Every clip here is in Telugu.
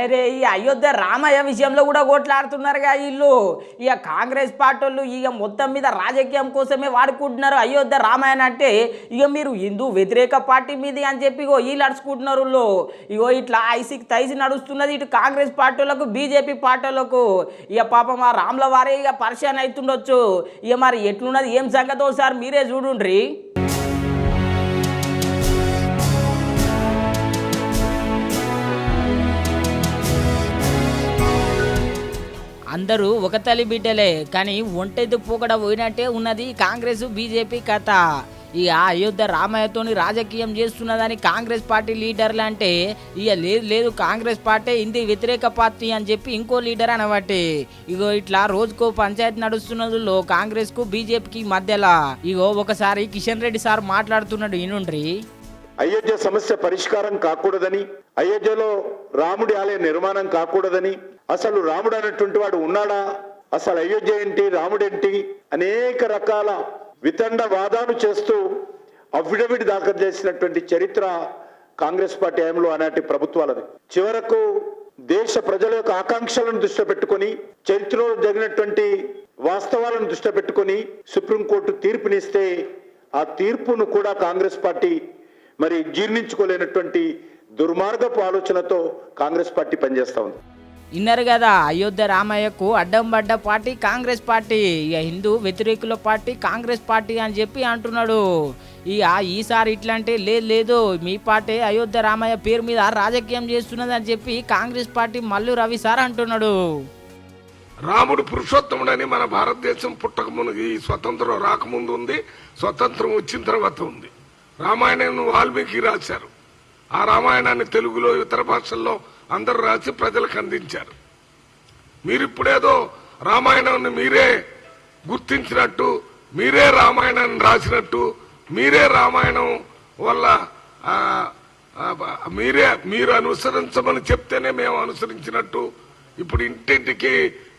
అరే ఈ అయోధ్య రామయ్య విషయంలో కూడా కొట్లాడుతున్నారుగా వీళ్ళు. ఇక కాంగ్రెస్ పార్టీ వాళ్ళు ఇక మొత్తం మీద రాజకీయం కోసమే వాడుకుంటున్నారు అయోధ్య రామాయణ అంటే. ఇక మీరు హిందూ వ్యతిరేక పార్టీ మీది అని చెప్పి ఇగో వీళ్ళు అడుచుకుంటున్నారు. ఇగో ఇట్లా ఐసికి తైసి నడుస్తున్నది ఇటు కాంగ్రెస్ పార్టీ వాళ్ళకు బీజేపీ పార్టీ వాళ్ళకు. ఇక పాపం ఆ రాముల వారే ఇక పరిచయం అవుతుండొచ్చు. ఇక మరి ఎట్లున్నది ఏం సంగతో సార్ మీరే చూడుండ్రి. అందరూ ఒక తల్లి బిడ్డలే కానీ ఒంటెద్దు పోకడ పోయినట్టే ఉన్నది కాంగ్రెస్ బీజేపీ కథ. ఈ అయోధ్య రామయ్యతోని రాజకీయం చేస్తున్నదని కాంగ్రెస్ పార్టీ లీడర్లు అంటే ఇక లేదు కాంగ్రెస్ పార్టీ హిందీ వ్యతిరేక పార్టీ అని చెప్పి ఇంకో లీడర్ అనబట్టి ఇగో ఇట్లా రోజుకో పంచాయతీ నడుస్తున్నదిలో కాంగ్రెస్ కు బీజేపీకి మధ్యలో. ఇగో ఒకసారి కిషన్ రెడ్డి సార్ మాట్లాడుతున్నాడు ఈనుండ్రి. అయోధ్య సమస్య పరిష్కారం కాకూడదని, అయోధ్యలో రాముడి ఆలయ నిర్మాణం కాకూడదని, అసలు రాముడు అన్నటువంటి వాడు ఉన్నాడా, అసలు అయోధ్య ఏంటి రాముడేంటి అనేక రకాల వితండ వాదాలు చేస్తూ అఫిడవిట్ దాఖలు చేసినటువంటి చరిత్ర కాంగ్రెస్ పార్టీ హయాంలో ఆనాటి ప్రభుత్వాలది. చివరకు దేశ ప్రజల యొక్క ఆకాంక్షలను దృష్టిలో పెట్టుకొని చరిత్రలో జరిగినటువంటి వాస్తవాలను దృష్టిలో పెట్టుకొని సుప్రీంకోర్టు తీర్పునిస్తే ఆ తీర్పును కూడా కాంగ్రెస్ పార్టీ మరి జీర్ణించుకోలేనటువంటి దుర్మార్గపు ఆలోచనతో కాంగ్రెస్ పార్టీ పనిచేస్తా ఉంది. ఇన్నారు కదా అయోధ్య రామయ్యకు అడ్డం పడ్డ పార్టీ కాంగ్రెస్ పార్టీ, ఇక హిందూ వ్యతిరేకుల పార్టీ కాంగ్రెస్ పార్టీ అని చెప్పి అంటున్నాడు. ఇక ఈసారి ఇట్లా అంటే లేదు మీ పార్టీ అయోధ్య రామయ్య పేరు మీద రాజకీయం చేస్తున్నది అని చెప్పి కాంగ్రెస్ పార్టీ మల్లు రవి సార్ అంటున్నాడు. రాముడు పురుషోత్తముడని మన భారతదేశం పుట్టక మునుగు ఈ స్వతంత్రం రాకముందు ఉంది, స్వతంత్రం వచ్చిన తర్వాత ఉంది. రామాయణం వాల్మీకి రాశారు. ఆ రామాయణాన్ని తెలుగులో ఇతర భాషల్లో అందరూ రాసి ప్రజలకు అందించారు. మీరిప్పుడేదో రామాయణాన్ని మీరే గుర్తించినట్టు, మీరే రామాయణాన్ని రాసినట్టు, మీరే రామాయణం వల్ల మీరు అనుసరించమని చెప్తేనే మేము అనుసరించినట్టు ఇప్పుడు ఇంటింటికి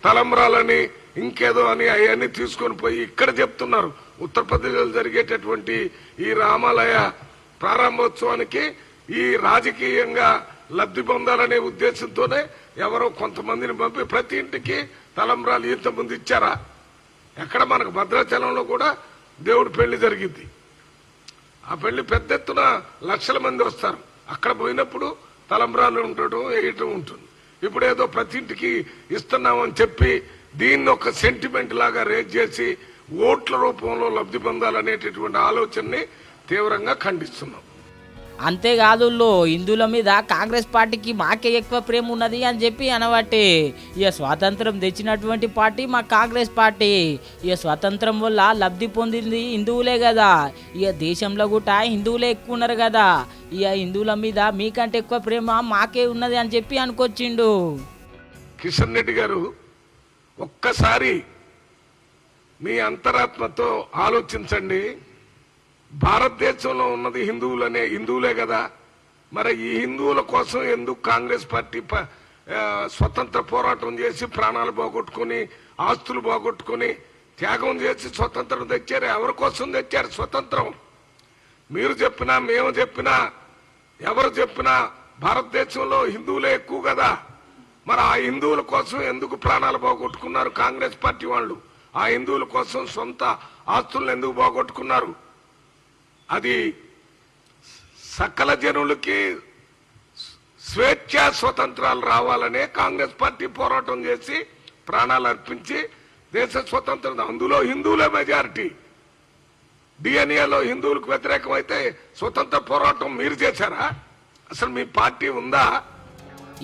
తలంబ్రాలని ఇంకేదో అని అవన్నీ తీసుకొని పోయి ఇక్కడ చెప్తున్నారు. ఉత్తరప్రదేశ్లో జరిగేటటువంటి ఈ రామాలయ ప్రారంభోత్సవానికి ఈ రాజకీయంగా లబ్ధి పొందాలనే ఉద్దేశంతోనే ఎవరో కొంతమందిని పంపి ప్రతి ఇంటికి తలంబ్రాలు ఇంతకుముందు ఇచ్చారా? ఎక్కడ మనకు భద్రాచలంలో కూడా దేవుడి పెళ్లి జరిగింది. ఆ పెళ్లి పెద్ద ఎత్తున లక్షల మంది వస్తారు. అక్కడ పోయినప్పుడు తలంబ్రాలు ఉండటం వేయటం ఉంటుంది. ఇప్పుడు ఏదో ప్రతి ఇంటికి ఇస్తున్నామని చెప్పి దీన్ని ఒక సెంటిమెంట్ లాగా రేజ్ చేసి ఓట్ల రూపంలో లబ్ధి పొందాలనేటటువంటి ఆలోచనని తీవ్రంగా ఖండిస్తున్నాం. అంతేకాదు హిందువుల మీద కాంగ్రెస్ పార్టీకి మాకే ఎక్కువ ప్రేమ ఉన్నది అని చెప్పి అనబట్టి ఇక స్వాతంత్రం తెచ్చినటువంటి పార్టీ మా కాంగ్రెస్ పార్టీ. ఇక స్వాతంత్రం వల్ల లబ్ధి పొందింది హిందువులే కదా, ఇక దేశంలో కూడా హిందువులే ఎక్కువ ఉన్నారు కదా, ఇక హిందువుల మీద మీకంటే ఎక్కువ ప్రేమ మాకే ఉన్నది అని చెప్పి అనుకొచ్చిండు కిషన్ రెడ్డి గారు. ఒక్కసారి మీ అంతరాత్మతో ఆలోచించండి. భారతదేశంలో ఉన్నది హిందువులే కదా, మరి ఈ హిందువుల కోసం ఎందుకు కాంగ్రెస్ పార్టీ స్వతంత్ర పోరాటం చేసి ప్రాణాలు పోగొట్టుకుని ఆస్తులు పోగొట్టుకుని త్యాగం చేసి స్వతంత్రం తెచ్చారు? ఎవరి కోసం తెచ్చారు స్వతంత్రం? మీరు చెప్పినా మేము చెప్పినా ఎవరు చెప్పినా భారతదేశంలో హిందువులే ఎక్కువ కదా. మరి ఆ హిందువుల కోసం ఎందుకు ప్రాణాలు పోగొట్టుకున్నారు కాంగ్రెస్ పార్టీ వాళ్ళు? ఆ హిందువుల కోసం సొంత ఆస్తులను ఎందుకు పోగొట్టుకున్నారు? అది సకల జనులకి స్వేచ్ఛ స్వతంత్రాలు రావాలనే కాంగ్రెస్ పార్టీ పోరాటం చేసి ప్రాణాలు అర్పించి దేశ స్వతంత్రం. అందులో హిందువులే మెజారిటీ. డిఎన్ఏలో హిందువులకు వ్యతిరేకమైతే స్వతంత్ర పోరాటం మీరు చేశారా? అసలు మీ పార్టీ ఉందా?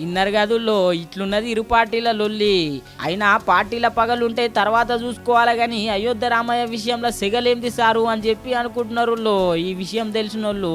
ఇన్నర్ గదుల్లో ఇట్లున్నది ఇరు పార్టీల లొల్లి. అయినా పార్టీల పగలుంటే తర్వాత చూసుకోవాలి కానీ అయోధ్య రామయ్య విషయంలో సెగలేంది సారు అని చెప్పి అనుకుంటున్నారు ఈ విషయం తెలిసిన వాళ్ళు.